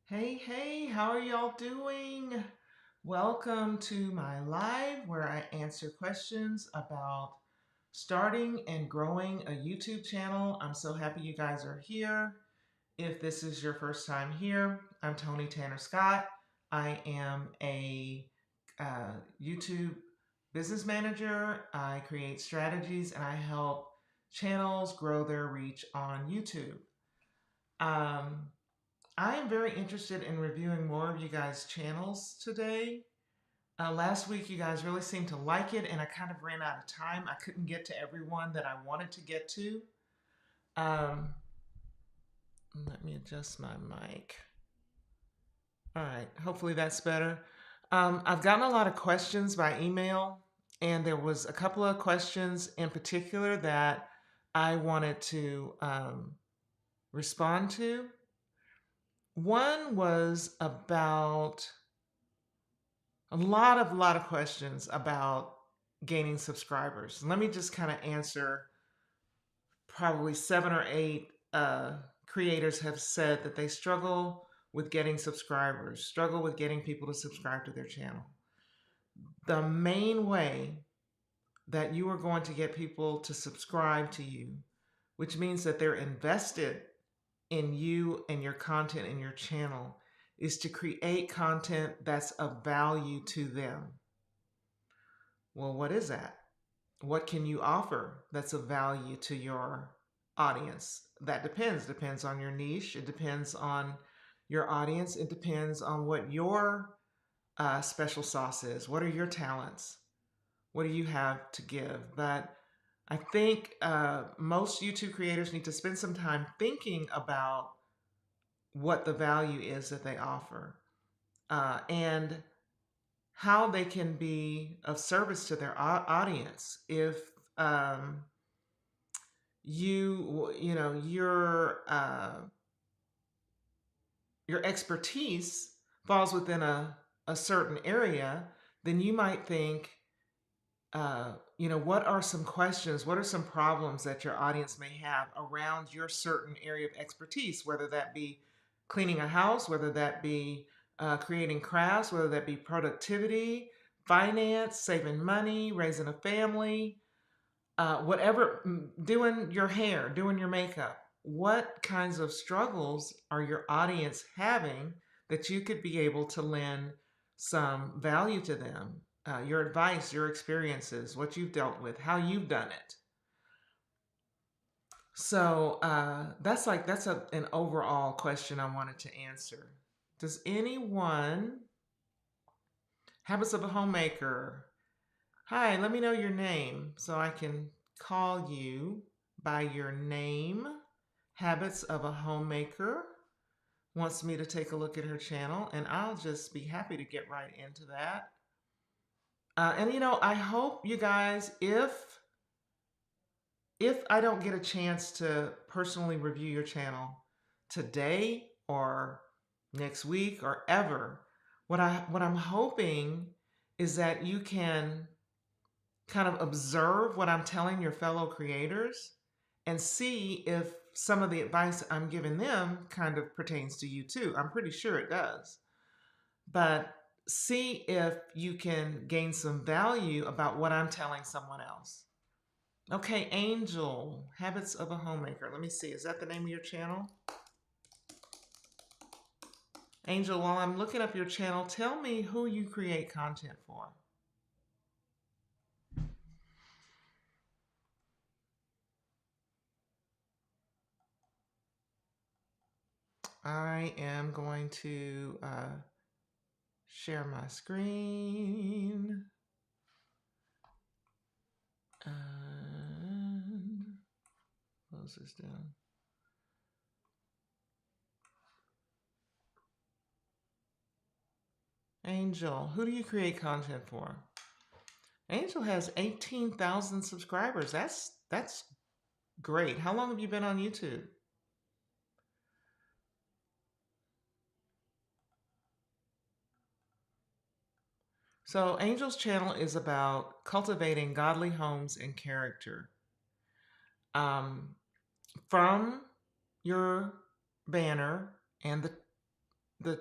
Hey, how are y'all doing? Welcome to my live where I answer questions about starting and growing a YouTube channel. I'm so happy you guys are here. If this is your first time here, I'm Tony Tanner Scott. I am a YouTube business manager. I create strategies and I help channels grow their reach on YouTube. Um, I am very interested in reviewing more of you guys' channels today. Last week, you guys really seemed to like it, and I kind of ran out of time. I couldn't get to everyone that I wanted to get to. Um, Let me adjust my mic. All right, hopefully that's better. I've gotten a lot of questions by email, and there was a couple of questions in particular that I wanted to respond to. One was about a lot of questions about gaining subscribers. Let me just kind of answer. Probably 7 or 8 creators have said that they struggle with getting subscribers, struggle with getting people to subscribe to their channel. The main way that you are going to get people to subscribe to you, which means that they're invested in you and your content and your channel, is to create content that's of value to them. Well, what is that? What can you offer that's of value to your audience? That depends on your niche. It depends on your audience. It depends on what your special sauce is. What are your talents? What do you have to give? But I think most YouTube creators need to spend some time thinking about what the value is that they offer, and how they can be of service to their audience. If um, you know your expertise falls within a certain area, then you might think, what are some questions, what are some problems that your audience may have around your certain area of expertise, whether that be cleaning a house, whether that be creating crafts, whether that be productivity, finance, saving money, raising a family, whatever, doing your hair, doing your makeup. What kinds of struggles are your audience having that you could be able to lend some value to them? Your advice, your experiences, what you've dealt with, how you've done it. So that's an overall question I wanted to answer. Does anyone, Habits of a Homemaker, hi, let me know your name so I can call you by your name. Habits of a Homemaker wants me to take a look at her channel, and I'll just be happy to get right into that. I hope you guys, if I don't get a chance to personally review your channel today or next week or ever, what I'm hoping is that you can kind of observe what I'm telling your fellow creators and see if some of the advice I'm giving them kind of pertains to you too. I'm pretty sure it does. But see if you can gain some value about what I'm telling someone else. Okay, Angel, Habits of a Homemaker. Let me see. Is that the name of your channel? Angel, while I'm looking up your channel, tell me who you create content for. I am going to share my screen and close this down. Angel, who do you create content for? Angel has 18,000 subscribers. That's great. How long have you been on YouTube? So Angel's channel is about cultivating godly homes and character. From your banner and the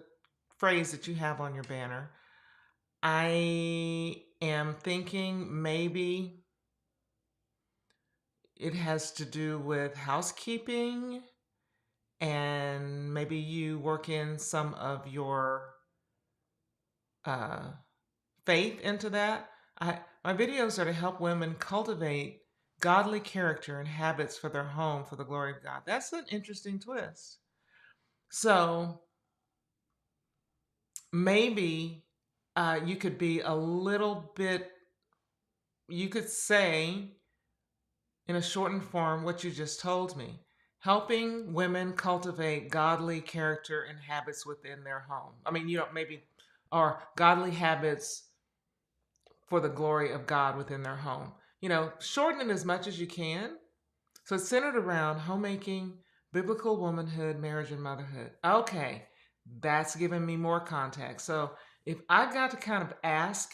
phrase that you have on your banner. I am thinking maybe it has to do with housekeeping, and maybe you work in some of your uh, faith into that. My videos are to help women cultivate godly character and habits for their home for the glory of God. That's an interesting twist. So maybe you could be a little bit, you could say in a shortened form what you just told me. Helping women cultivate godly character and habits within their home. I mean, you know, maybe, or godly habits for the glory of God within their home. You know, shorten it as much as you can. So it's centered around homemaking, biblical womanhood, marriage, and motherhood. Okay, that's giving me more context. So if I got to kind of ask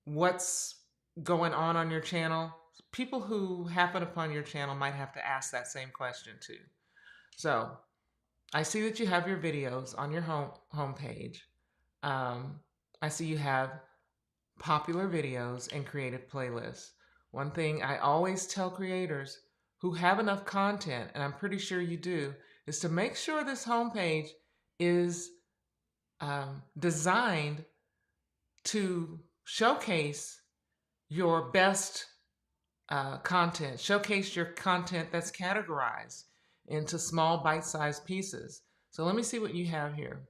what's going on your channel, people who happen upon your channel might have to ask that same question too. So I see that you have your videos on your homepage. I see you have popular videos and creative playlists. One thing I always tell creators who have enough content, and I'm pretty sure you do, is to make sure this homepage is designed to showcase your best content, showcase your content that's categorized into small bite-sized pieces. So let me see what you have here.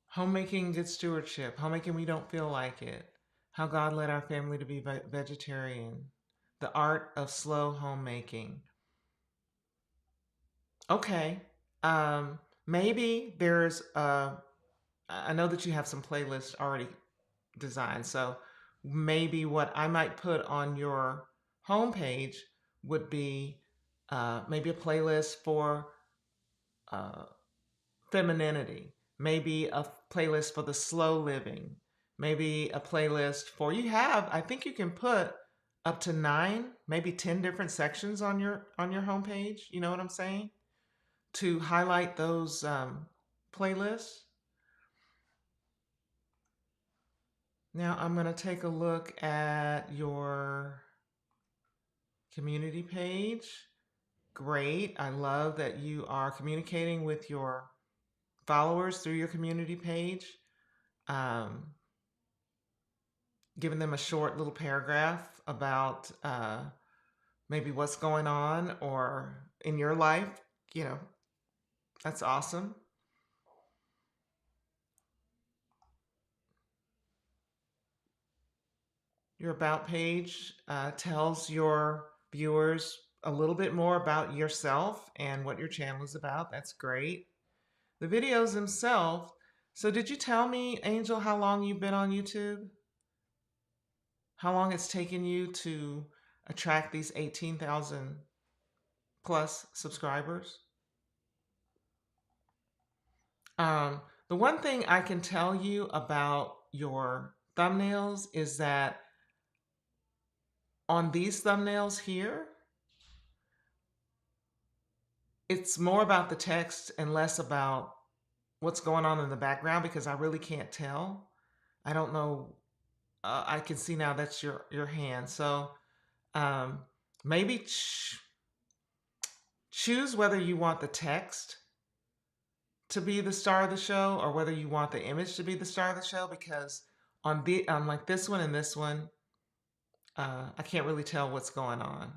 Homemaking good stewardship. Homemaking we don't feel like it. How God led our family to be vegetarian. The art of slow homemaking. Okay. Maybe there's I know that you have some playlists already designed. So maybe what I might put on your homepage would be maybe a playlist for uh, femininity, maybe a playlist for the slow living, maybe a playlist for, you have, I think you can put up to 9, maybe 10 different sections on your homepage. You know what I'm saying? To highlight those playlists. Now I'm going to take a look at your community page. Great. I love that you are communicating with your followers through your community page. Giving them a short little paragraph about maybe what's going on or in your life. You know, that's awesome. Your about page tells your viewers a little bit more about yourself and what your channel is about. That's great. The videos themselves. So did you tell me, Angel, how long you've been on YouTube? How long it's taken you to attract these 18,000 plus subscribers? The one thing I can tell you about your thumbnails is that on these thumbnails here, it's more about the text and less about what's going on in the background, because I really can't tell. I don't know. I can see now that's your hand. So um, maybe choose whether you want the text to be the star of the show or whether you want the image to be the star of the show, because on like this one and this one, I can't really tell what's going on.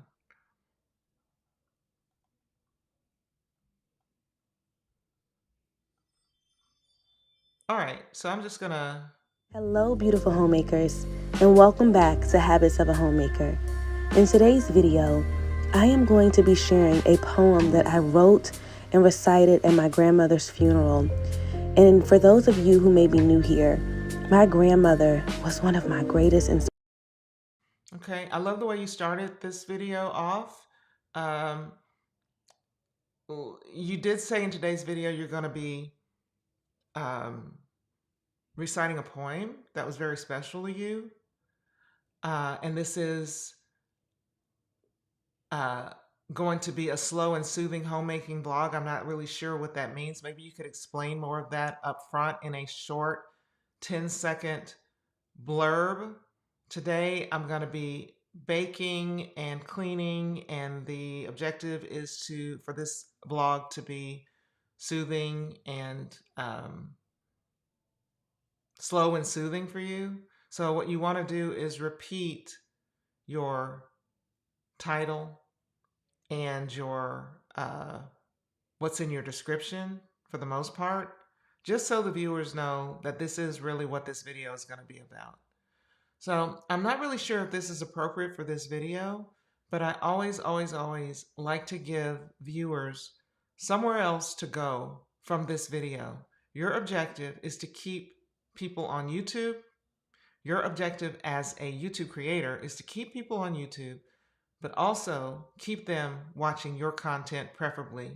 All right, so I'm just gonna... Hello, beautiful homemakers, and welcome back to Habits of a Homemaker. In today's video, I am going to be sharing a poem that I wrote and recited at my grandmother's funeral. And for those of you who may be new here, my grandmother was one of my greatest inspirations. Okay, I love the way you started this video off. You did say in today's video you're going to be reciting a poem that was very special to you. And this is uh, going to be a slow and soothing homemaking blog. I'm not really sure what that means. Maybe you could explain more of that up front in a short 10-second blurb. Today, I'm going to be baking and cleaning, and the objective is for this blog to be soothing and slow and soothing for you. So what you want to do is repeat your title and your what's in your description for the most part, just so the viewers know that this is really what this video is going to be about. So I'm not really sure if this is appropriate for this video, but I always like to give viewers somewhere else to go from this video. Your objective is to keep people on YouTube. Your objective as a YouTube creator is to keep people on YouTube, but also keep them watching your content, preferably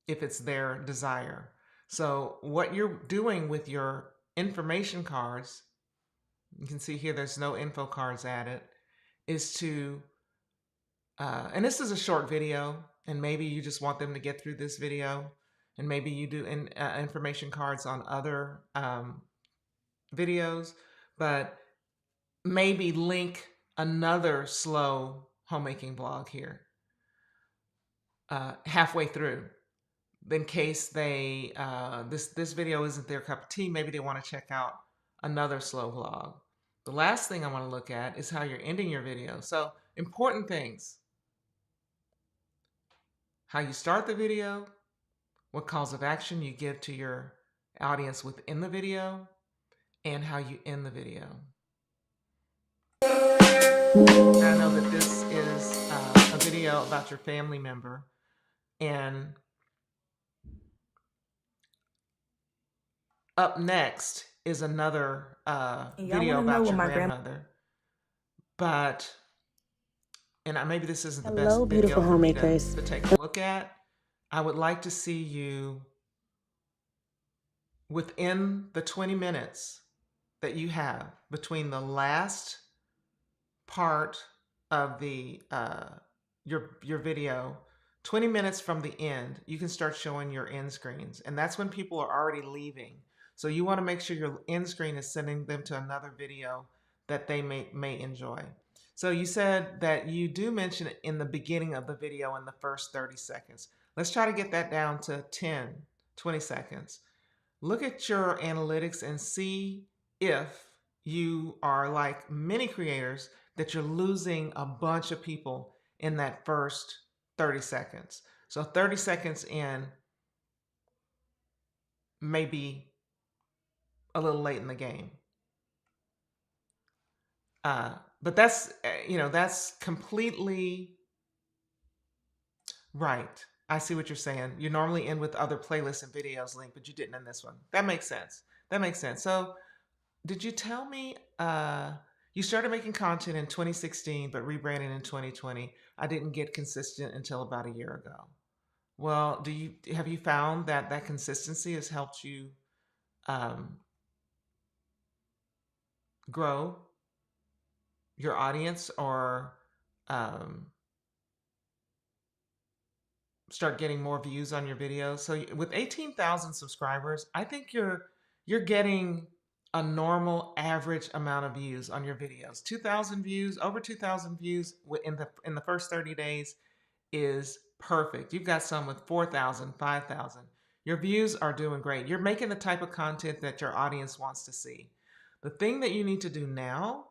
if it's their desire. So what you're doing with your information cards, you can see here there's no info cards added, is to, and this is a short video, and maybe you just want them to get through this video, and maybe you do information cards on other videos, but maybe link another slow homemaking blog here halfway through, in case they this video isn't their cup of tea. Maybe they want to check out another slow vlog. The last thing I want to look at is how you're ending your video. So important things: how you start the video, what calls of action you give to your audience within the video, and how you end the video. I know that this is a video about your family member, and up next is another video about your grandmother. But, and maybe this isn't the best video for me to take a look at. I would like to see you within the 20 minutes that you have between the last part of the your video, 20 minutes from the end, you can start showing your end screens, and that's when people are already leaving. So you want to make sure your end screen is sending them to another video that they may enjoy. So you said that you do mention it in the beginning of the video in the first 30 seconds. Let's try to get that down to 10, 20 seconds. Look at your analytics and see if you are like many creators, that you're losing a bunch of people in that first 30 seconds. So 30 seconds in may be a little late in the game. But that's, that's completely right. I see what you're saying. You normally end with other playlists and videos link, but you didn't in this one. That makes sense. That makes sense. So did you tell me you started making content in 2016, but rebranded in 2020? I didn't get consistent until about a year ago. Well, have you found that that consistency has helped you grow your audience, or start getting more views on your videos? So with 18,000 subscribers, I think you're getting a normal average amount of views on your videos. 2,000 views, over 2,000 views in the first 30 days is perfect. You've got some with 4,000, 5,000. Your views are doing great. You're making the type of content that your audience wants to see. The thing that you need to do now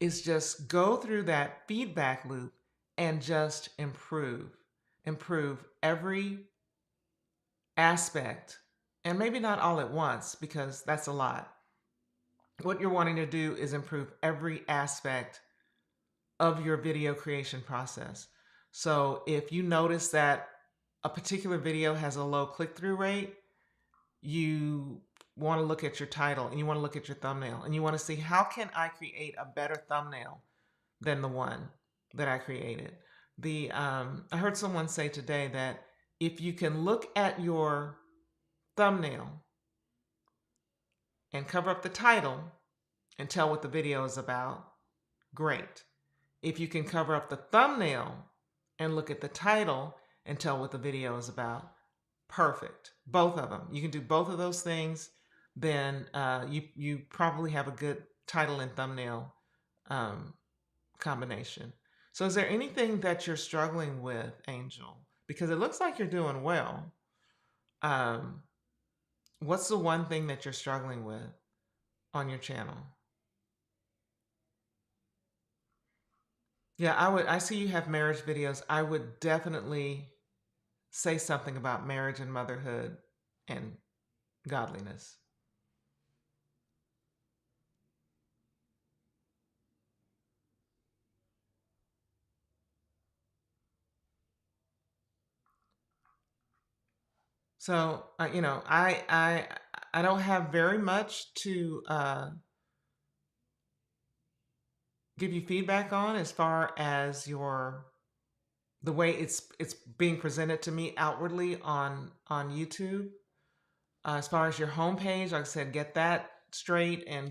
is just go through that feedback loop and just improve every aspect, and maybe not all at once, because that's a lot. What you're wanting to do is improve every aspect of your video creation process. So if you notice that a particular video has a low click-through rate, you want to look at your title, and you want to look at your thumbnail, and you want to see, how can I create a better thumbnail than the one that I created? I heard someone say today that if you can look at your thumbnail and cover up the title and tell what the video is about, great. If you can cover up the thumbnail and look at the title and tell what the video is about. Perfect. Both of them. You can do both of those things. Then you probably have a good title and thumbnail combination. So is there anything that you're struggling with, Angel? Because it looks like you're doing well. What's the one thing that you're struggling with on your channel? Yeah, I see you have marriage videos. I would definitely say something about marriage and motherhood and godliness. So, I don't have very much to give you feedback on as far as the way it's being presented to me outwardly on YouTube. As far as your homepage, like I said, get that straight and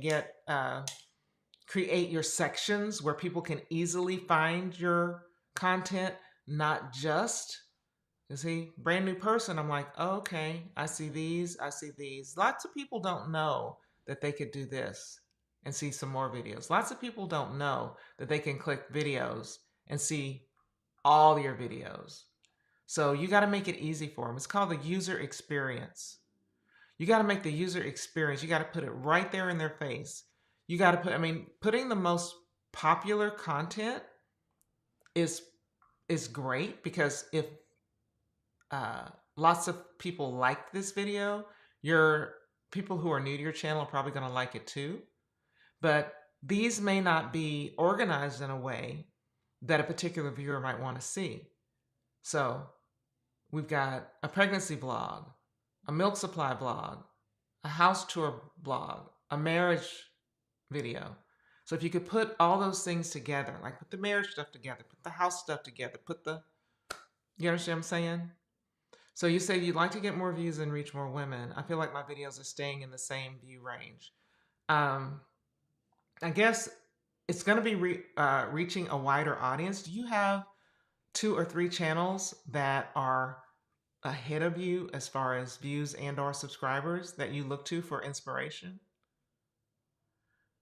create your sections where people can easily find your content, not just. You see, brand new person, I'm like, oh, okay, I see these, I see these. Lots of people don't know that they could do this and see some more videos. Lots of people don't know that they can click videos and see all your videos. So you got to make it easy for them. It's called the user experience. You got to make the user experience. You got to put it right there in their face. You got to putting the most popular content is great, because if lots of people like this video, your people who are new to your channel are probably going to like it too. But these may not be organized in a way that a particular viewer might want to see. So we've got a pregnancy vlog, a milk supply blog, a house tour blog, a marriage video. So if you could put all those things together, like put the marriage stuff together, put the house stuff together, you understand what I'm saying? So you say you'd like to get more views and reach more women. I feel like my videos are staying in the same view range. I guess it's going to be reaching a wider audience. Do you have 2 or 3 channels that are ahead of you as far as views and/or subscribers that you look to for inspiration?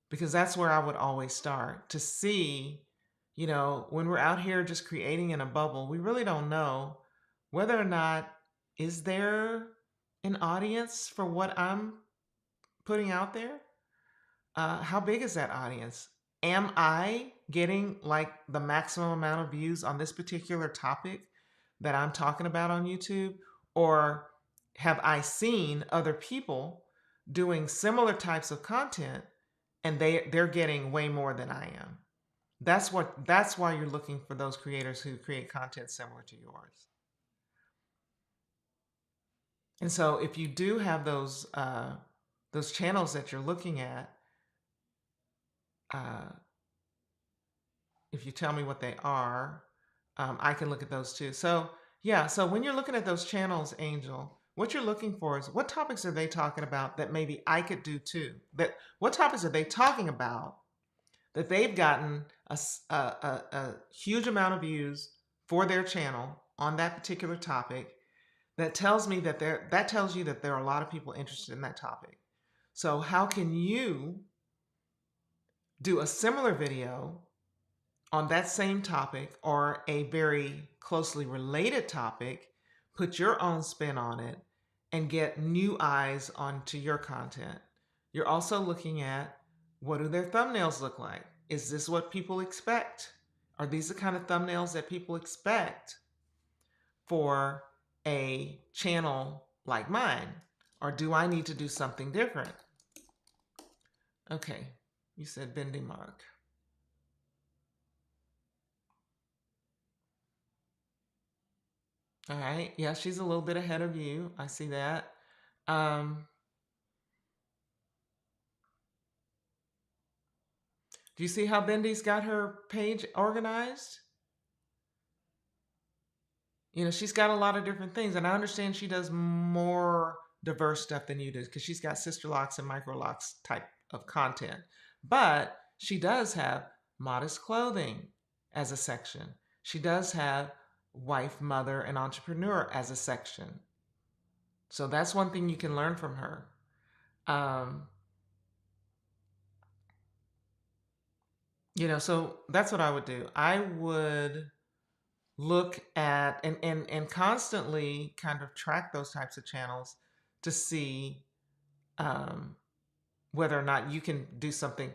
Because that's where I would always start to see, when we're out here just creating in a bubble, we really don't know whether or not is there an audience for what I'm putting out there? How big is that audience? Am I getting like the maximum amount of views on this particular topic that I'm talking about on YouTube? Or have I seen other people doing similar types of content and they're getting way more than I am? That's why you're looking for those creators who create content similar to yours. And so if you do have those channels that you're looking at, if you tell me what they are, I can look at those too. So yeah, so when you're looking at those channels, Angel, what you're looking for is what topics are they talking about that maybe I could do too? What topics are they talking about that they've gotten a huge amount of views for their channel on that particular topic? That tells you that there are a lot of people interested in that topic. So how can you do a similar video on that same topic or a very closely related topic, put your own spin on it, and get new eyes onto your content? You're also looking at, what do their thumbnails look like? Is this what people expect? Are these the kind of thumbnails that people expect for a channel like mine? Or do I need to do something different? Okay, you said Bendy Mark. All right, yeah, she's a little bit ahead of you. I see that. Do you see how Bendy's got her page organized? She's got a lot of different things, and I understand she does more diverse stuff than you do because she's got sister locks and micro locks type of content. But she does have modest clothing as a section. She does have wife, mother, and entrepreneur as a section. So that's one thing you can learn from her. So that's what I would do. I would look at and constantly kind of track those types of channels to see whether or not you can do something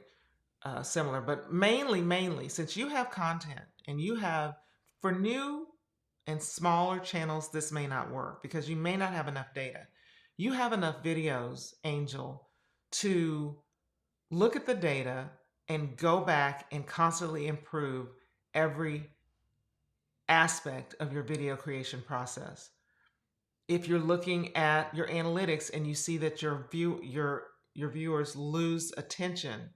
similar. But mainly, since you have content and you have, for new and smaller channels, this may not work because you may not have enough data. You have enough videos, Angel, to look at the data and go back and constantly improve every aspect of your video creation process. If you're looking at your analytics and you see that your viewers lose attention,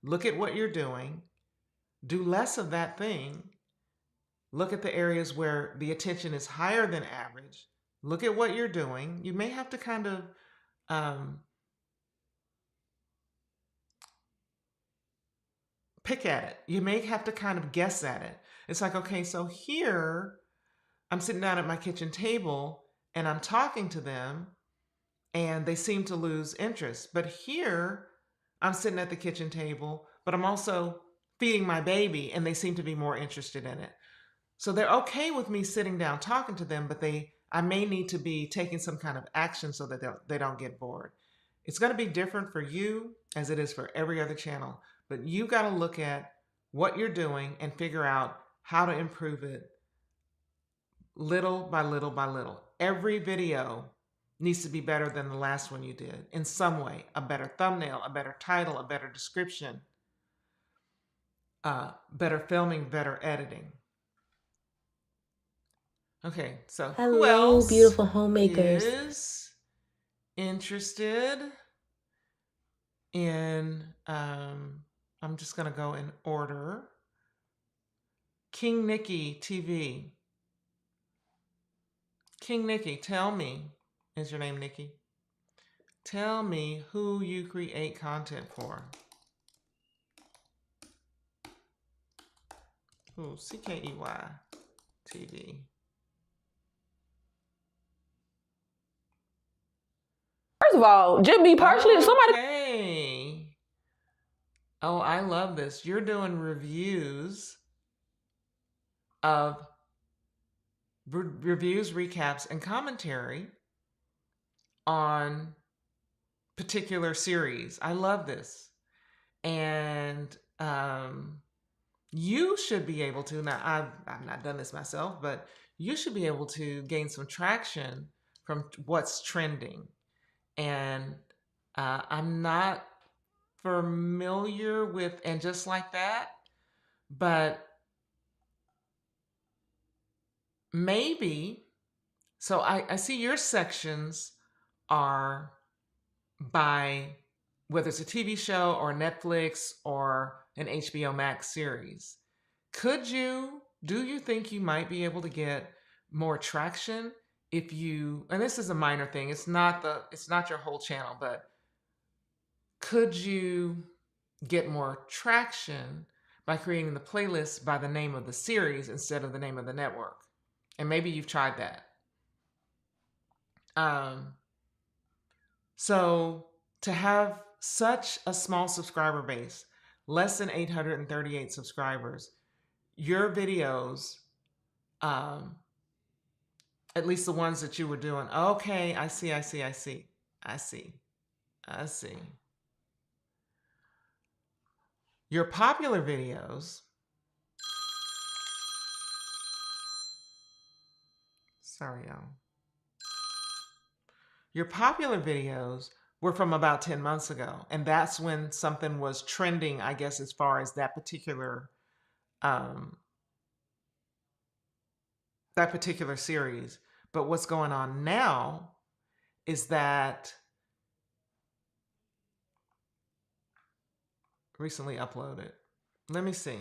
look at what you're doing, do less of that thing, look at the areas where the attention is higher than average, look at what you're doing. You may have to kind of pick at it. You may have to kind of guess at it. It's like, okay, so here I'm sitting down at my kitchen table and I'm talking to them and they seem to lose interest. But here I'm sitting at the kitchen table, but I'm also feeding my baby and they seem to be more interested in it. So they're okay with me sitting down talking to them, but I may need to be taking some kind of action so that they don't get bored. It's going to be different for you as it is for every other channel, but you got to look at what you're doing and figure out how to improve it little by little by little. Every video needs to be better than the last one you did in some way. A better thumbnail, a better title, a better description, better filming, better editing. Okay, so who else beautiful homemakers is interested in, I'm just going to go in order. King Nikki TV. King Nikki, tell me, is your name Nikki? Tell me who you create content for. Ooh, CKEY TV. First of all, just be partially somebody. Okay. Oh, I love this. You're doing reviews of recaps, and commentary on particular series. I love this. And you should be able to, now I've not done this myself, but you should be able to gain some traction from what's trending. And I'm not familiar with And Just Like That, but maybe, so I see your sections are by whether it's a TV show or Netflix or an HBO Max series. Do you think you might be able to get more traction if you, and this is a minor thing, it's not your whole channel, but could you get more traction by creating the playlist by the name of the series instead of the name of the network? And maybe you've tried that. So to have such a small subscriber base, less than 838 subscribers, your videos, at least the ones that you were doing, okay, I see. Your popular videos, sorry, y'all. Your popular videos were from about 10 months ago. And that's when something was trending, I guess, as far as that particular series. But what's going on now is that recently uploaded. Let me see.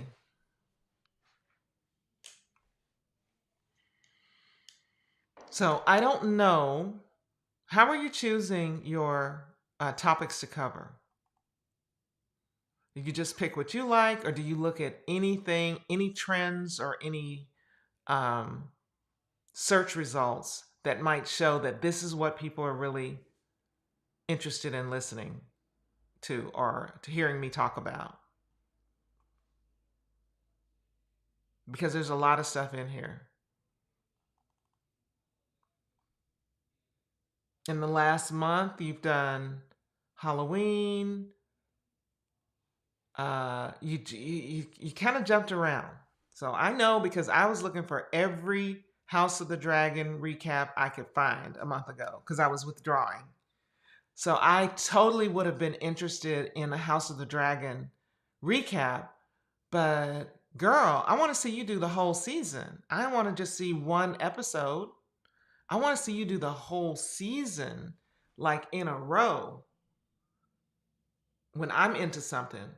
So I don't know. How are you choosing your topics to cover? Do you just pick what you like, or do you look at anything, any trends, or any search results that might show that this is what people are really interested in listening to or to hearing me talk about. Because there's a lot of stuff in here. In the last month, you've done Halloween. You kind of jumped around. So I know because I was looking for every House of the Dragon recap I could find a month ago because I was withdrawing. So I totally would have been interested in a House of the Dragon recap, but girl, I want to see you do the whole season. I don't want to just see one episode. I want to see you do the whole season, like in a row. When I'm into something,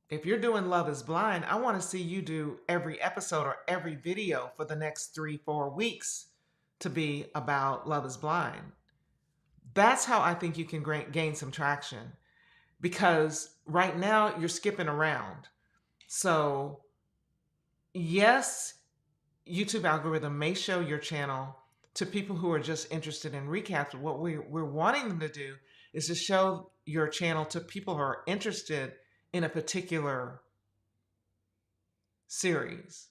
if you're doing Love is Blind, I want to see you do every episode or every video for the next 3-4 weeks to be about Love is Blind. That's how I think you can gain some traction, because right now you're skipping around. So yes, YouTube algorithm may show your channel to people who are just interested in recaps. What we're wanting them to do is to show your channel to people who are interested in a particular series.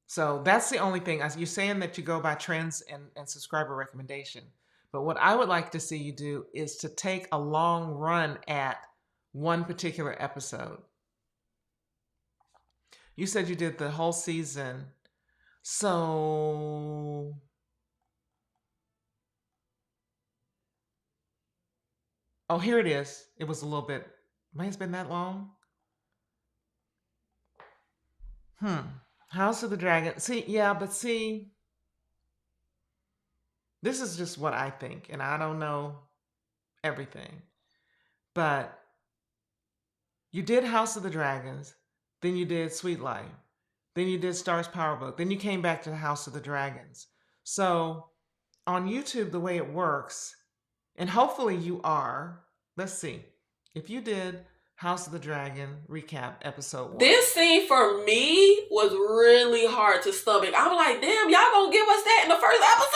So that's the only thing. You're saying that you go by trends and subscriber recommendation. But what I would like to see you do is to take a long run at one particular episode. You said you did the whole season. So oh, here it is. It was a little bit, might have been that long. House of the Dragon. See, yeah, but see, this is just what I think, and I don't know everything. But you did House of the Dragons, then you did Sweet Life, then you did Star's Power Book, then you came back to the House of the Dragons. So on YouTube, the way it works, and hopefully you are, let's see, if you did House of the Dragon recap episode 1. This scene for me was really hard to stomach. I'm like, damn, y'all gonna give us that in the first episode?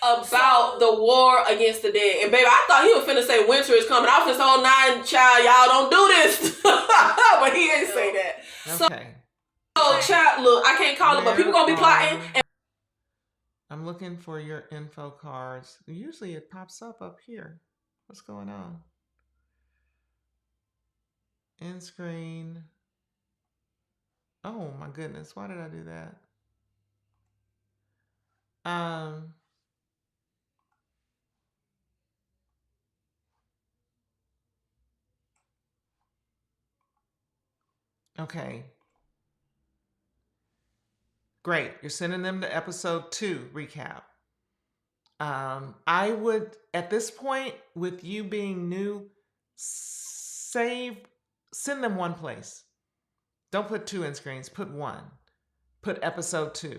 About the war against the dead. And baby, I thought he was finna say winter is coming. I was finna say, oh, nine, child, y'all don't do this. But he didn't say that. Okay. So, child, look, I can't call it, but people gonna be plotting. I'm looking for your info cards. Usually it pops up here. What's going on? End screen. Oh my goodness, why did I do that? Okay. Great, you're sending them to episode 2 recap. I would, at this point, with you being new, send them one place. Don't put 2 end screens, put 1. Put episode 2.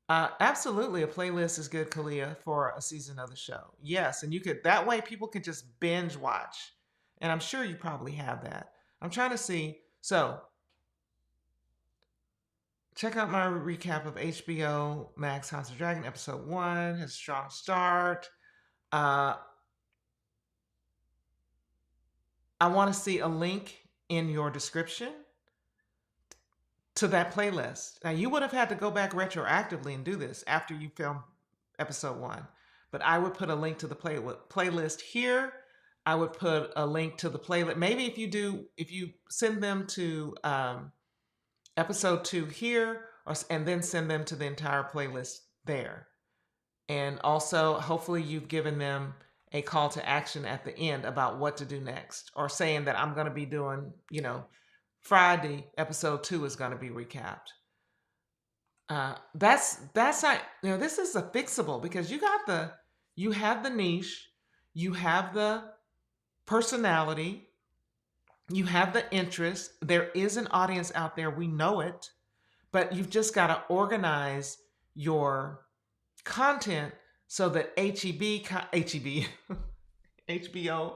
Absolutely, a playlist is good, Kalia, for a season of the show. Yes, and you could, that way people can just binge watch. And I'm sure you probably have that. I'm trying to see, so check out my recap of HBO Max House of Dragon episode 1. Has a strong start. I want to see a link in your description to that playlist. Now, you would have had to go back retroactively and do this after you filmed episode 1. But I would put a link to the playlist here. I would put a link to the playlist. Maybe if you send them to episode 2 here, and then send them to the entire playlist there. And also, hopefully you've given them a call to action at the end about what to do next, or saying that I'm going to be doing, Friday, episode 2 is going to be recapped. That's not, this is a fixable, because you have the niche, you have the personality, you have the interest. There is an audience out there. We know it, but you've just got to organize your content so that HBO,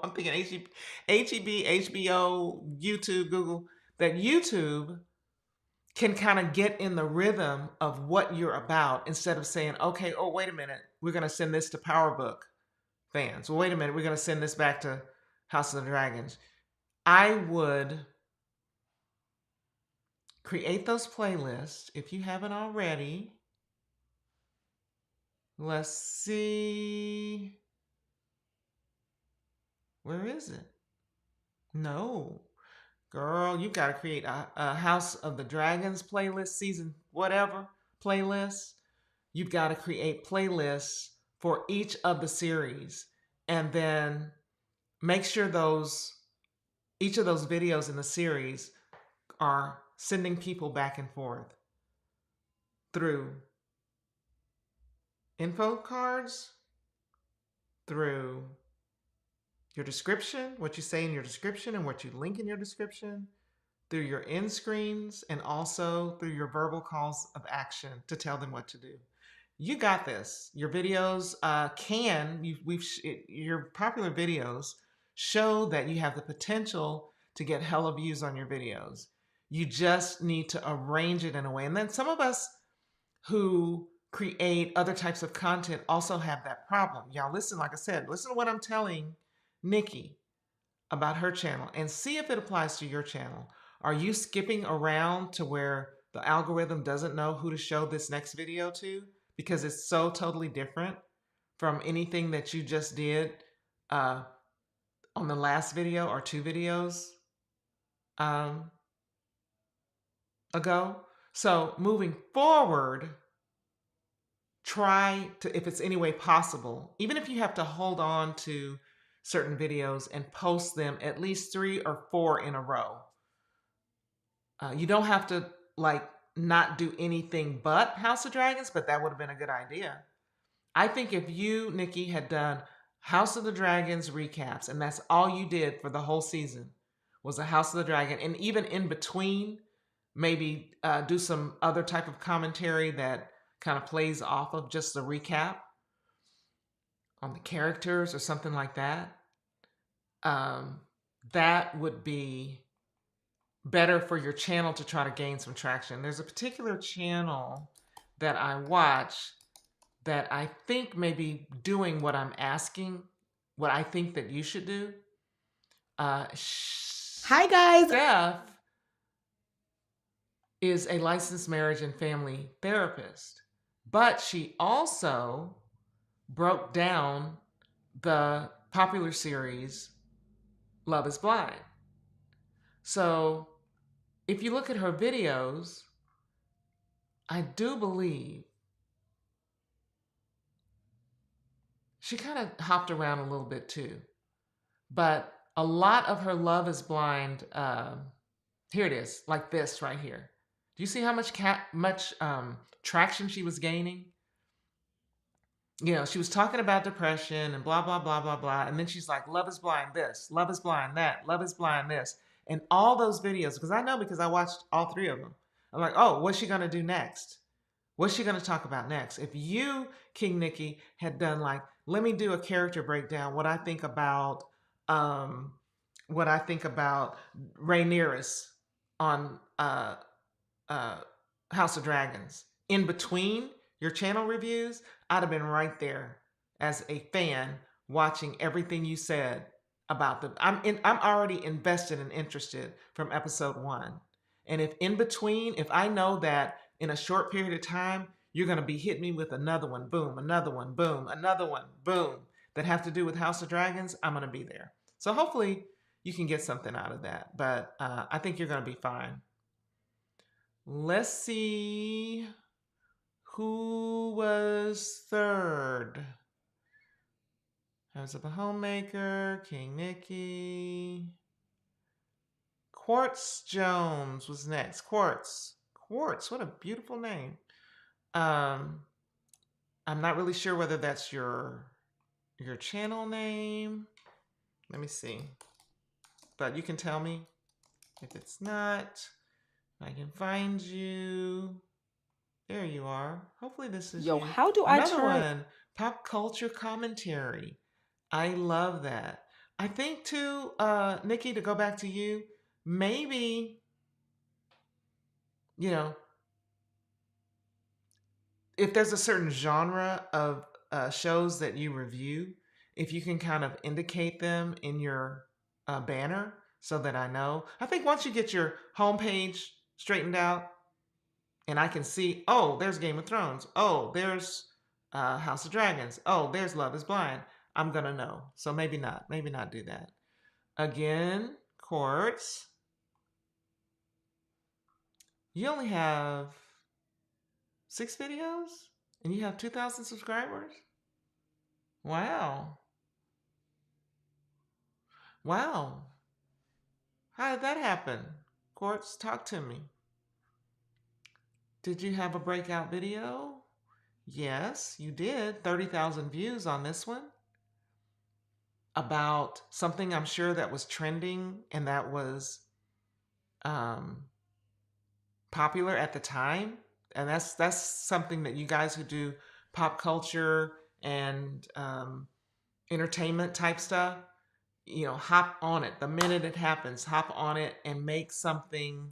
I'm thinking HBO, YouTube, Google, that YouTube can kind of get in the rhythm of what you're about instead of saying, okay, oh, wait a minute, we're going to send this to PowerBook fans. Well, wait a minute, we're going to send this back to House of the Dragons. I would create those playlists if you haven't already. Let's see. Where is it? No. Girl, you got to create a House of the Dragons playlist, season whatever playlist. You've got to create playlists for each of the series. And then make sure each of those videos in the series are sending people back and forth through info cards, through your description, what you say in your description and what you link in your description, through your end screens, and also through your verbal calls of action to tell them what to do. You got this. Your videos your popular videos show that you have the potential to get hella views on your videos. You just need to arrange it in a way. And then some of us who create other types of content also have that problem. Y'all listen, like I said, listen to what I'm telling Nikki about her channel and see if it applies to your channel. Are you skipping around to where the algorithm doesn't know who to show this next video to because it's so totally different from anything that you just did on the last video or 2 videos ago? So moving forward, try to, if it's any way possible, even if you have to hold on to certain videos and post them at least 3 or 4 in a row. You don't have to not do anything but House of Dragons, but that would have been a good idea. I think if you, Nikki, had done House of the Dragons recaps, and that's all you did for the whole season, was a House of the Dragon, and even in between, maybe do some other type of commentary that kind of plays off of just the recap on the characters or something like that. That would be better for your channel to try to gain some traction. There's a particular channel that I watch that I think may be doing what I'm asking, what I think that you should do. Hi guys. Steph is a licensed marriage and family therapist, but she also broke down the popular series Love is Blind. So if you look at her videos, I do believe she kind of hopped around a little bit too. But a lot of her Love is Blind, here it is, like this right here. Do you see how much traction she was gaining? You know, she was talking about depression and blah, blah, blah, blah, blah. And then she's like, love is blind this, love is blind that, love is blind this. And all those videos, because I watched all 3 of them. I'm like, oh, what's she going to do next? What's she going to talk about next? If you, King Nikki, had done let me do a character breakdown, what I think about Rhaenyra on House of Dragons. In between your channel reviews, I'd have been right there as a fan watching everything you said about them. I'm already invested and interested from episode 1. And if in between, if I know that in a short period of time, you're going to be hitting me with another one, boom, another one, boom, another one, boom, that have to do with House of Dragons, I'm going to be there. So hopefully you can get something out of that. But I think you're going to be fine. Let's see who was 3rd. House of a Homemaker, King Nikki. Quartz Jones was next. Quartz, what a beautiful name. I'm not really sure whether that's your channel name. Let me see. But you can tell me if it's not. I can find you. There you are. Hopefully this is you. How do I Another one, pop culture commentary. I love that. I think too, Nikki, to go back to you, maybe you know, if there's a certain genre of shows that you review, if you can kind of indicate them in your banner so that I know. I think once you get your homepage straightened out and I can see, oh, there's Game of Thrones. Oh, there's House of Dragons. Oh, there's Love is Blind. I'm going to know. So maybe not. Maybe not do that. Again, Quartz. You only have 6 videos and you have 2,000 subscribers? Wow. Wow. How did that happen? Quartz, talk to me. Did you have a breakout video? Yes, you did. 30,000 views on this one. About something I'm sure that was trending and that was popular at the time. And that's something that you guys who do pop culture and entertainment type stuff, you know, hop on it the minute it happens. Hop on it and make something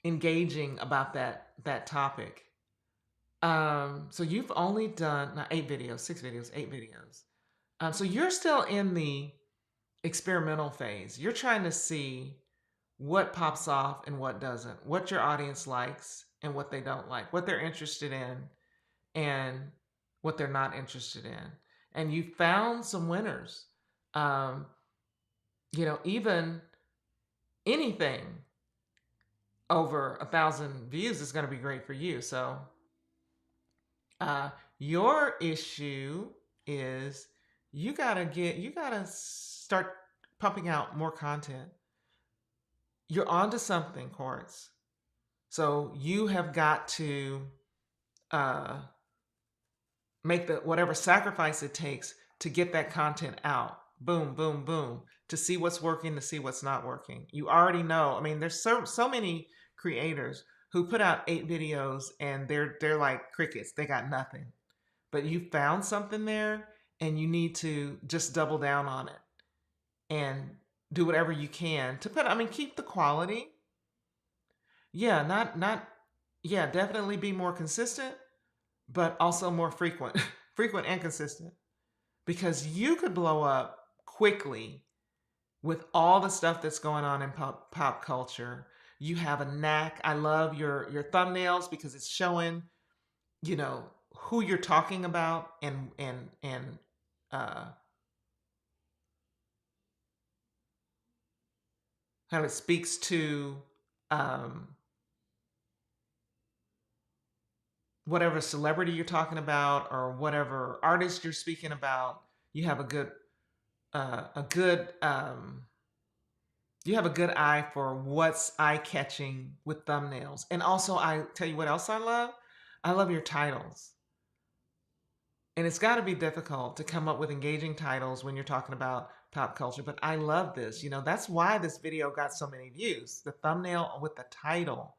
engaging about that topic. So you've only done not 8 videos, 6 videos, 8 videos. So you're still in the experimental phase. You're trying to see what pops off and what doesn't, what your audience likes and what they don't like, what they're interested in and what they're not interested in. And you found some winners. You know, even anything over 1,000 views is going to be great for you. So your issue is you gotta start pumping out more content. You're onto something, Quartz. So you have got to make whatever sacrifice it takes to get that content out. Boom, boom, boom. To see what's working, to see what's not working. You already know. I mean, there's so many creators who put out 8 videos and they're like crickets. They got nothing. But you found something there and you need to just double down on it and do whatever you can to keep the quality. Yeah, definitely be more consistent, but also more frequent, frequent and consistent, because you could blow up quickly with all the stuff that's going on in pop culture. You have a knack. I love your thumbnails because it's showing, you know, who you're talking about and how it speaks to whatever celebrity you're talking about or whatever artist you're speaking about. You have a good you have a good eye for what's eye-catching with thumbnails. And also, I tell you what else I love. I love your titles. And it's got to be difficult to come up with engaging titles when you're talking about pop culture, but I love this. You know, that's why this video got so many views. The thumbnail with the title.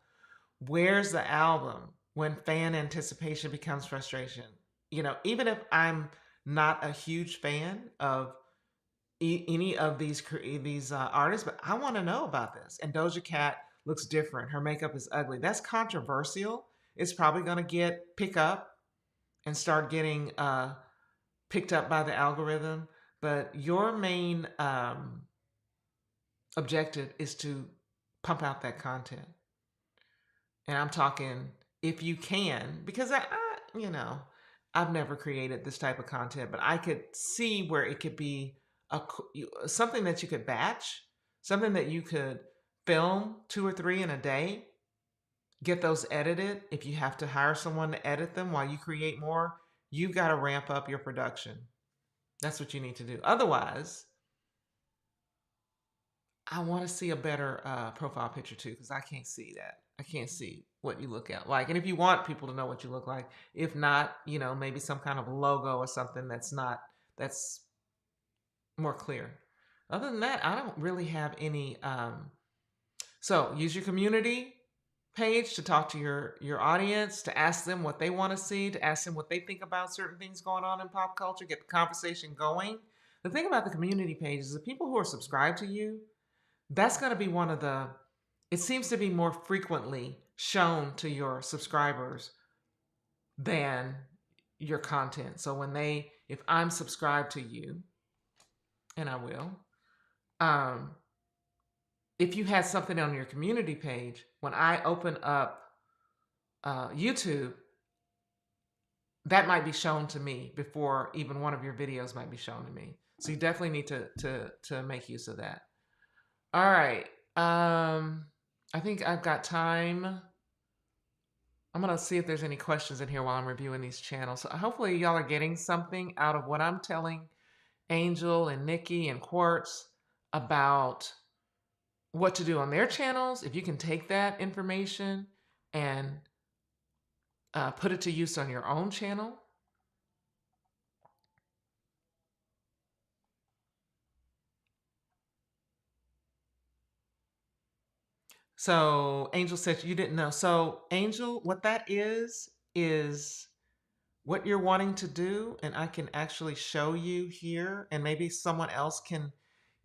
Where's the album when fan anticipation becomes frustration? You know, even if I'm not a huge fan of any of these artists, but I want to know about this. And Doja Cat looks different. Her makeup is ugly. That's controversial. It's probably going to pick up and start getting picked up by the algorithm. But your main objective is to pump out that content. And I'm talking if you can, because you know, I've never created this type of content, but I could see where it could be something that you could batch, something that you could film 2 or 3 in a day, get those edited. If you have to hire someone to edit them while you create more, you've got to ramp up your production. That's what you need to do. Otherwise, I want to see a better profile picture too, because I can't see that. I can't see what you look at like. And if you want people to know what you look like, if not, you know, maybe some kind of logo or something that's more clear. Other than that, I don't really have any. So use your community page to talk to your audience, to ask them what they want to see, to ask them what they think about certain things going on in pop culture, get the conversation going. The thing about the community page is the people who are subscribed to you, that's going to be one of the it seems to be more frequently shown to your subscribers than your content. So if I'm subscribed to you, and I will, if you had something on your community page, when I open up YouTube, that might be shown to me before even one of your videos might be shown to me. So you definitely need to make use of that. All right. I think I've got time. I'm going to see if there's any questions in here while I'm reviewing these channels. So hopefully y'all are getting something out of what I'm telling Angel and Nikki and Quartz about what to do on their channels. If you can take that information and put it to use on your own channel. So Angel said you didn't know. So Angel, what that is what you're wanting to do, and I can actually show you here, and maybe someone else can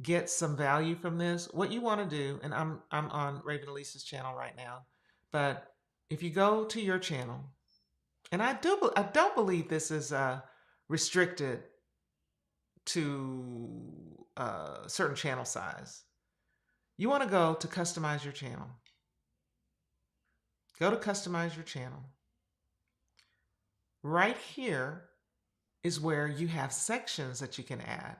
get some value from this. What you want to do, and I'm on Raven Elise's channel right now, but if you go to your channel, and I don't believe this is restricted to a certain channel size. You want to go to customize your channel. Go to customize your channel. Right here is where you have sections that you can add.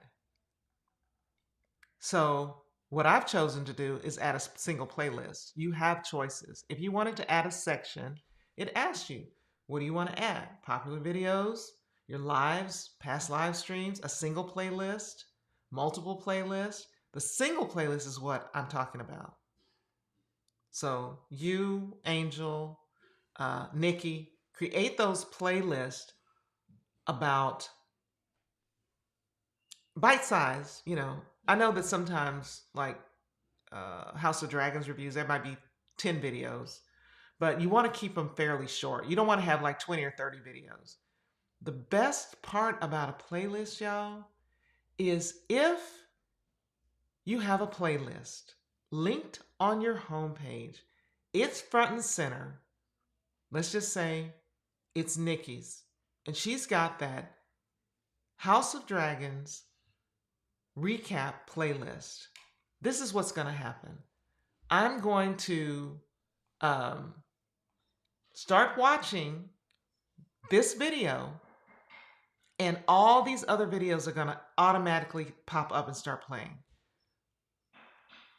So what I've chosen to do is add a single playlist. You have choices. If you wanted to add a section, it asks you, what do you want to add? Popular videos, your lives, past live streams, a single playlist, multiple playlists. The single playlist is what I'm talking about. So you, Angel, Nikki, create those playlists about bite size. I know that sometimes like House of Dragons reviews, there might be 10 videos, but you want to keep them fairly short. You don't want to have like 20 or 30 videos. The best part about a playlist, y'all, is if you have a playlist linked on your homepage, it's front and center. Let's just say it's Nikki's, and she's got that House of Dragons recap playlist. This is what's going to happen. I'm going to start watching this video, and all these other videos are going to automatically pop up and start playing.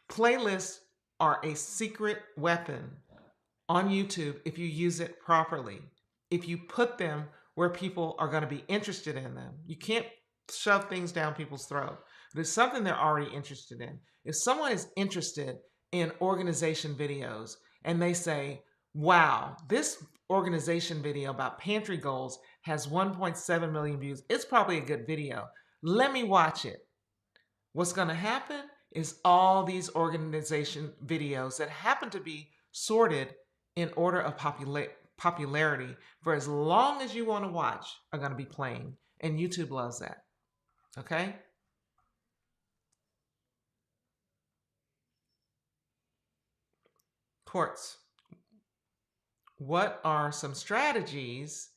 Playlists are a secret weapon on YouTube if you use it properly. If you put them where people are going to be interested in them. You can't shove things down people's throat. But it's something they're already interested in. If someone is interested in organization videos and they say, wow, this organization video about pantry goals has 1.7 million views, it's probably a good video. Let me watch it. What's going to happen is all these organization videos that happen to be sorted in order of popularity for as long as you want to watch are going to be playing. And YouTube loves that. Okay? Quartz, what are some strategies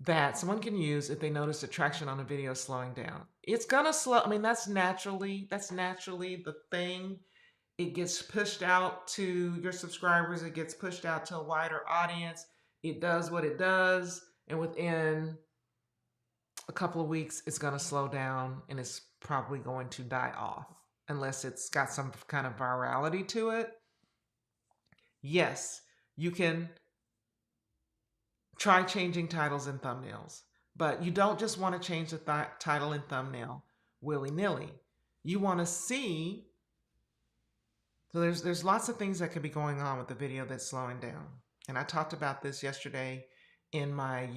that someone can use if they notice the traction on a video slowing down? It's gonna slow. I mean, that's naturally the thing. It gets pushed out to your subscribers. It gets pushed out to a wider audience. It does what it does, and within a couple of weeks, it's gonna slow down, and it's probably going to die off unless it's got some kind of virality to it. Yes, you can try changing titles and thumbnails, but you don't just want to change the title and thumbnail willy-nilly. You want to see, so there's lots of things that could be going on with the video that's slowing down. And I talked about this yesterday in my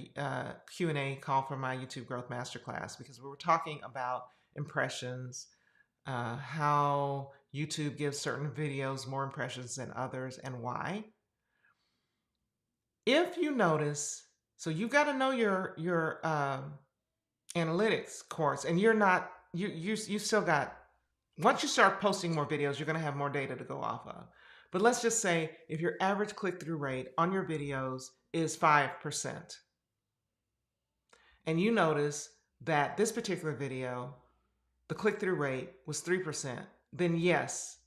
Q&A call for my YouTube Growth Masterclass, because we were talking about impressions, how YouTube gives certain videos more impressions than others, and why. If you notice, so you've got to know your analytics course, and you still got, once you start posting more videos, you're going to have more data to go off of. But let's just say if your average click-through rate on your videos is 5%, and you notice that this particular video, the click-through rate was 3%, then yes,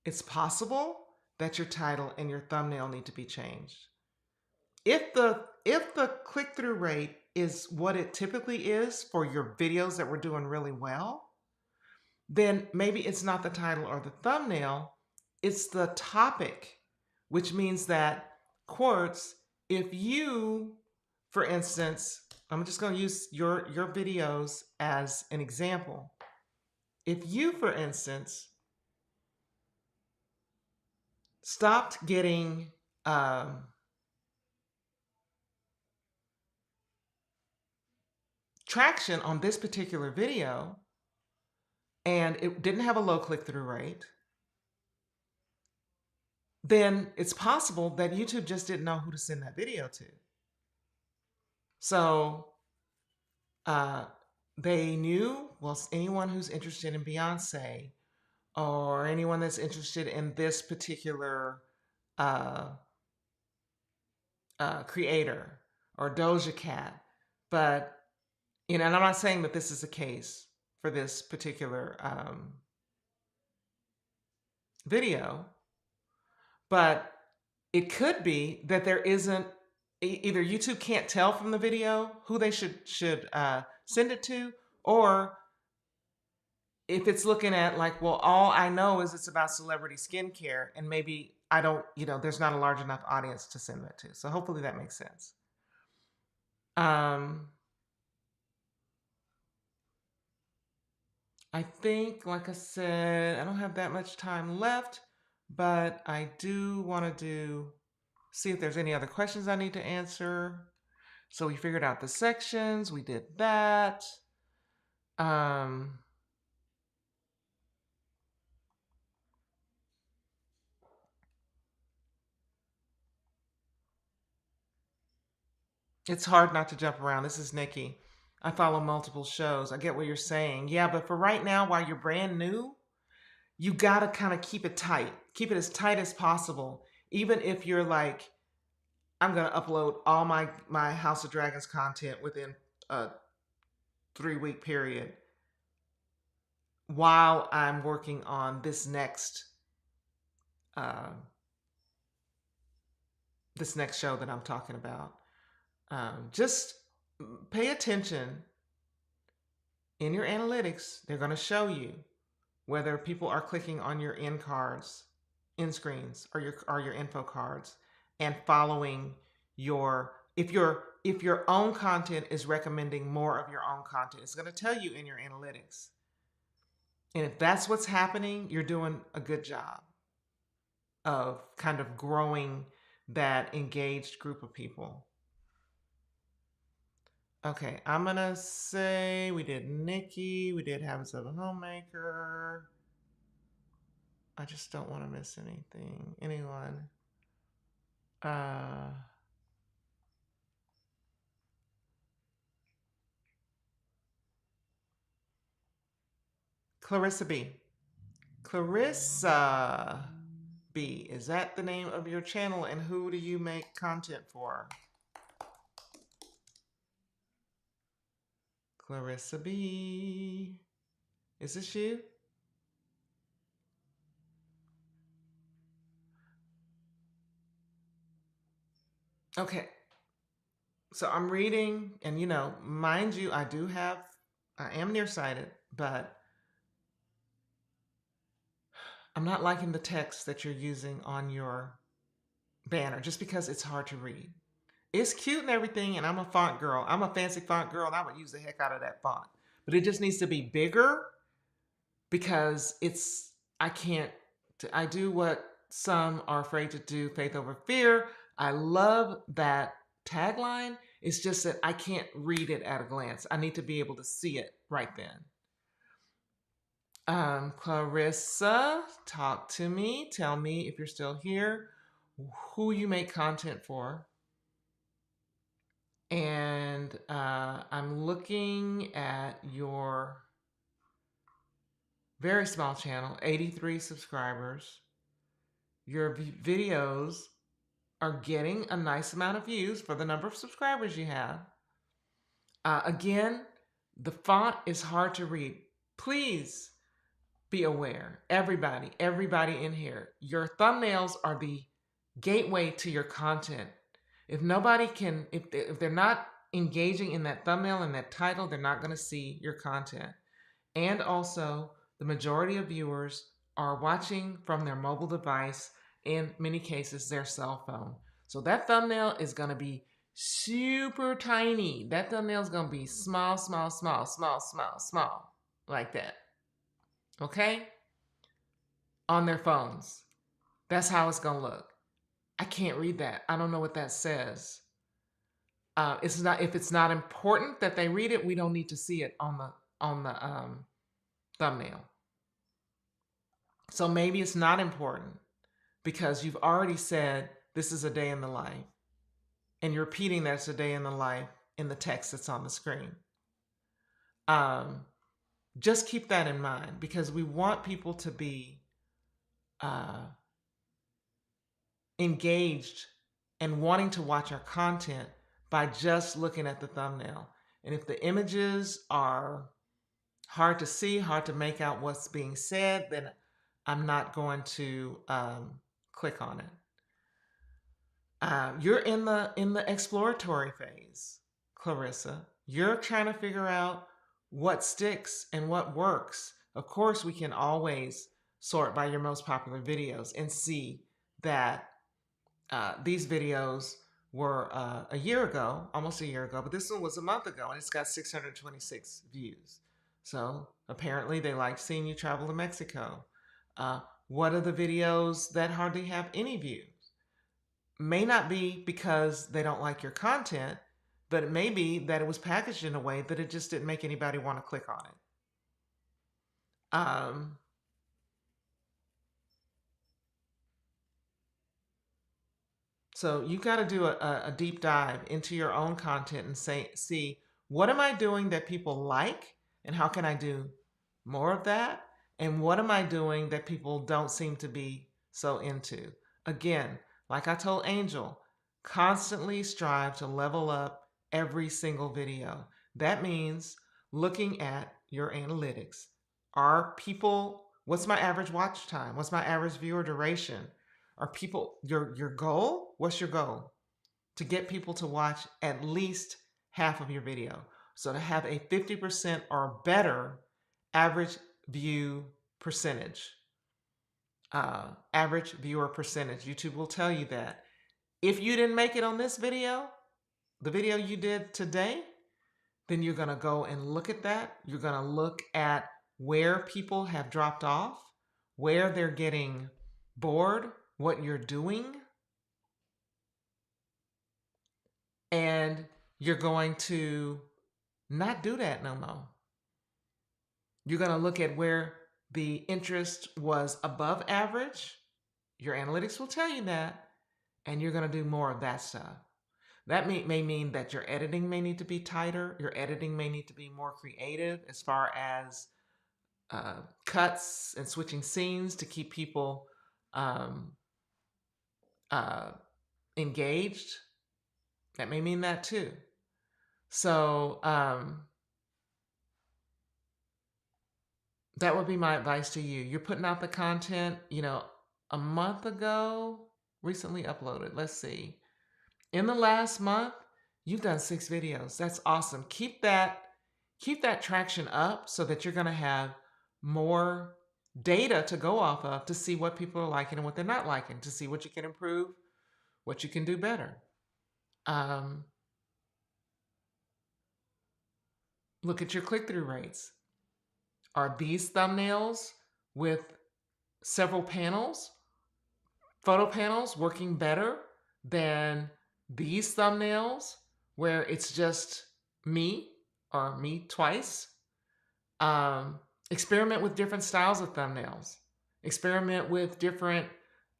it's possible that your title and your thumbnail need to be changed. If the click-through rate is what it typically is for your videos that we're doing really well, then maybe it's not the title or the thumbnail, it's the topic, which means that Quartz, if you, for instance, I'm just going to use your videos as an example. If you, for instance, stopped getting traction on this particular video and it didn't have a low click-through rate, then it's possible that YouTube just didn't know who to send that video to. So they knew, well, anyone who's interested in Beyonce or anyone that's interested in this particular creator or Doja Cat. But, and I'm not saying that this is the case for this particular video, but it could be that there isn't, either YouTube can't tell from the video who they should send it to, or if it's looking at like, well, all I know is it's about celebrity skincare, and maybe I don't, there's not a large enough audience to send that to. So hopefully that makes sense. I think, like I said, I don't have that much time left, but I do want to see if there's any other questions I need to answer. So we figured out the sections, we did that. It's hard not to jump around. This is Nikki. I follow multiple shows. I get what you're saying. Yeah, but for right now, while you're brand new, you got to kind of keep it tight. Keep it as tight as possible. Even if you're like, I'm going to upload all my House of Dragons content within a 3-week period while I'm working on this next show that I'm talking about. Just pay attention in your analytics. They're going to show you whether people are clicking on your end screens or your info cards and following if your own content is recommending more of your own content, it's going to tell you in your analytics. And if that's what's happening, you're doing a good job of kind of growing that engaged group of people. Okay, I'm going to say we did Nikki, we did Habits of a Homemaker. I just don't want to miss anything. Anyone? Clarissa B. Clarissa B. Is that the name of your channel, and who do you make content for? Clarissa B. Is this you? Okay. So I'm reading, and mind you, I am nearsighted, but I'm not liking the text that you're using on your banner just because it's hard to read. It's cute and everything, and I'm a font girl. I'm a fancy font girl, and I would use the heck out of that font. But it just needs to be bigger because I do what some are afraid to do, faith over fear. I love that tagline. It's just that I can't read it at a glance. I need to be able to see it right then. Clarissa, talk to me. Tell me if you're still here, who you make content for. And I'm looking at your very small channel, 83 subscribers. your videos are getting a nice amount of views for the number of subscribers you have. Again, the font is hard to read. Please be aware, everybody in here, your thumbnails are the gateway to your content. If nobody can, if they're not engaging in that thumbnail and that title, they're not going to see your content. And also, the majority of viewers are watching from their mobile device, in many cases, their cell phone. So that thumbnail is going to be super tiny. That thumbnail is going to be small, like that. Okay? On their phones. That's how it's going to look. I can't read that. I don't know what that says. It's not, if it's not important that they read it, we don't need to see it on the thumbnail. So maybe it's not important because you've already said this is a day in the life, and you're repeating that it's a day in the life in the text that's on the screen. Just keep that in mind, because we want people to be engaged and wanting to watch our content by just looking at the thumbnail. And if the images are hard to see, hard to make out what's being said, then I'm not going to click on it. You're in the exploratory phase, Clarissa. You're trying to figure out what sticks and what works. Of course, we can always sort by your most popular videos and see that these videos were almost a year ago, but this one was a month ago, and it's got 626 views. So apparently they like seeing you travel to Mexico. What are the videos that hardly have any views? May not be because they don't like your content, but it may be that it was packaged in a way that it just didn't make anybody want to click on it. So you got to do a deep dive into your own content and see, what am I doing that people like, and how can I do more of that? And what am I doing that people don't seem to be so into? Again, like I told Angel, constantly strive to level up every single video. That means looking at your analytics. Are people, what's my average watch time? What's my average viewer duration? Are people, your goal? What's your goal? To get people to watch at least half of your video. So to have a 50% or better average view percentage. Average viewer percentage. YouTube will tell you that. If you didn't make it on this video, the video you did today, then you're going to go and look at that. You're going to look at where people have dropped off, where they're getting bored, what you're doing, and you're going to not do that no more. You're going to look at where the interest was above average. Your analytics will tell you that, and you're going to do more of that stuff. That may mean that your editing may need to be tighter. Your editing may need to be more creative as far as cuts and switching scenes to keep people engaged. That may mean that too. So that would be my advice to you. You're putting out the content, a month ago, recently uploaded. Let's see. In the last month, you've done 6 videos. That's awesome. Keep that traction up so that you're going to have more data to go off of to see what people are liking and what they're not liking, to see what you can improve, what you can do better. Look at your click-through rates. Are these thumbnails with several panels, photo panels, working better than these thumbnails where it's just me or me twice? Experiment with different styles of thumbnails. Experiment with different,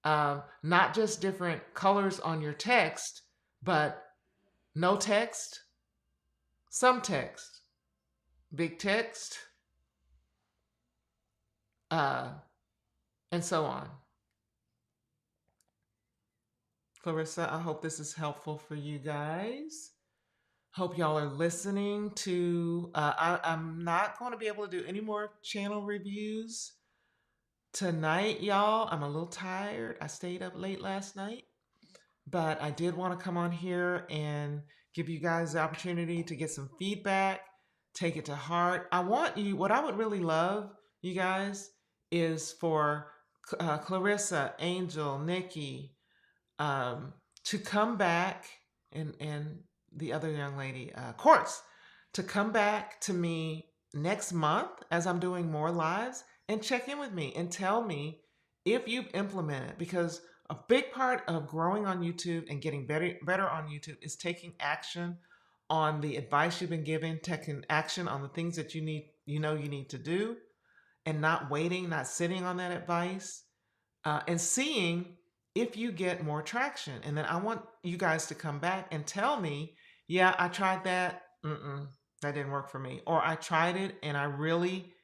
not just different colors on your text, but no text, some text, big text, and so on. Clarissa, I hope this is helpful for you guys. Hope y'all are listening to. I'm not going to be able to do any more channel reviews tonight, y'all. I'm a little tired. I stayed up late last night, but I did want to come on here and give you guys the opportunity to get some feedback, take it to heart. What I would really love, you guys, is for Clarissa, Angel, Nikki, to come back, and the other young lady, Quartz, to come back to me next month as I'm doing more lives and check in with me and tell me if you've implemented, because a big part of growing on YouTube and getting better on YouTube is taking action on the advice you've been given, taking action on the things that you need to do, and not waiting, not sitting on that advice, and seeing if you get more traction. And then I want you guys to come back and tell me, yeah, I tried that. That didn't work for me. Or I tried it and I really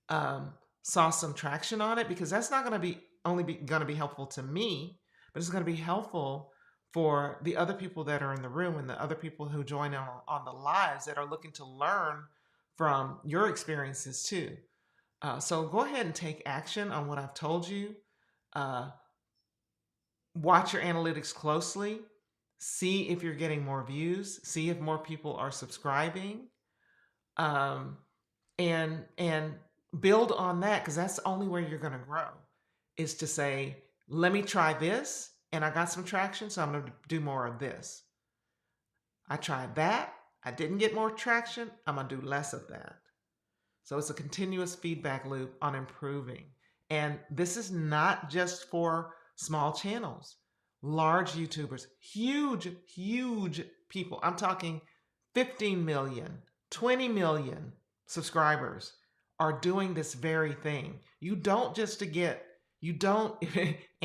saw some traction on it, because that's not going to be helpful to me, but it's going to be helpful for the other people that are in the room and the other people who join on the lives that are looking to learn from your experiences too. So go ahead and take action on what I've told you. Watch your analytics closely. See if you're getting more views. See if more people are subscribing. And build on that, because that's the only way you're going to grow, is to say, let me try this and I got some traction, so I'm going to do more of this. I tried that. I didn't get more traction. I'm going to do less of that. So it's a continuous feedback loop on improving. And this is not just for small channels, large YouTubers, huge people. I'm talking 15 million, 20 million subscribers are doing this very thing. In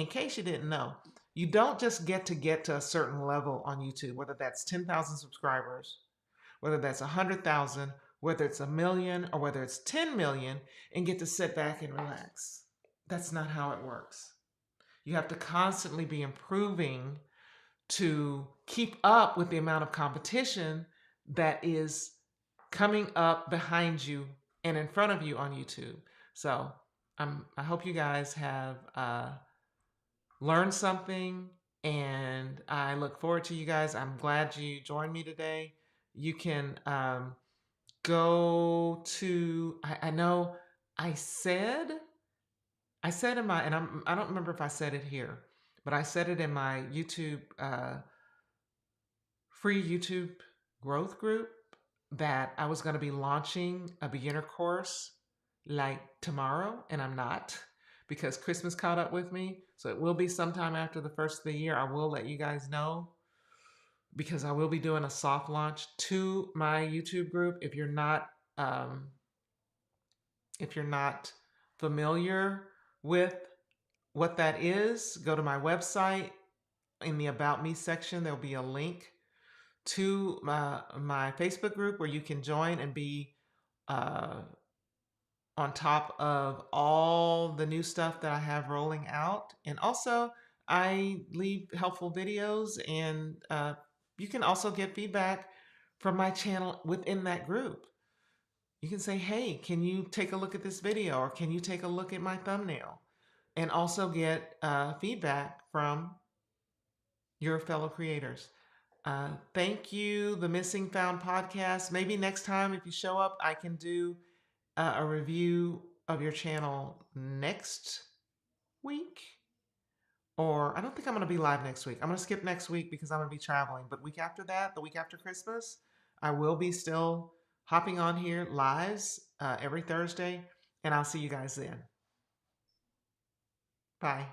case you didn't know, you don't just get to a certain level on YouTube, whether that's 10,000 subscribers, whether that's 100,000, whether it's 1 million, or whether it's 10 million, and get to sit back and relax. That's not how it works. You have to constantly be improving to keep up with the amount of competition that is coming up behind you and in front of you on YouTube. So I hope you guys have learned something, and I look forward to you guys. I'm glad you joined me today. You can go to, I know I said in my, and I don't remember if I said it here, but I said it in my YouTube, free YouTube growth group, that I was going to be launching a beginner course like tomorrow, and I'm not, because Christmas caught up with me. So it will be sometime after the first of the year. I will let you guys know, because I will be doing a soft launch to my YouTube group. If you're not familiar with what that is, go to my website. In the About Me section, there'll be a link to my Facebook group where you can join and be on top of all the new stuff that I have rolling out. And also, I leave helpful videos, and you can also get feedback from my channel within that group. You can say, hey, can you take a look at this video, or can you take a look at my thumbnail? And also get feedback from your fellow creators. Thank you, the Missing Found podcast. Maybe next time, if you show up, I can do a review of your channel next week. Or I don't think I'm going to be live next week. I'm going to skip next week because I'm going to be traveling. But week after that, the week after Christmas, I will be still hopping on here lives every Thursday. And I'll see you guys then. Bye.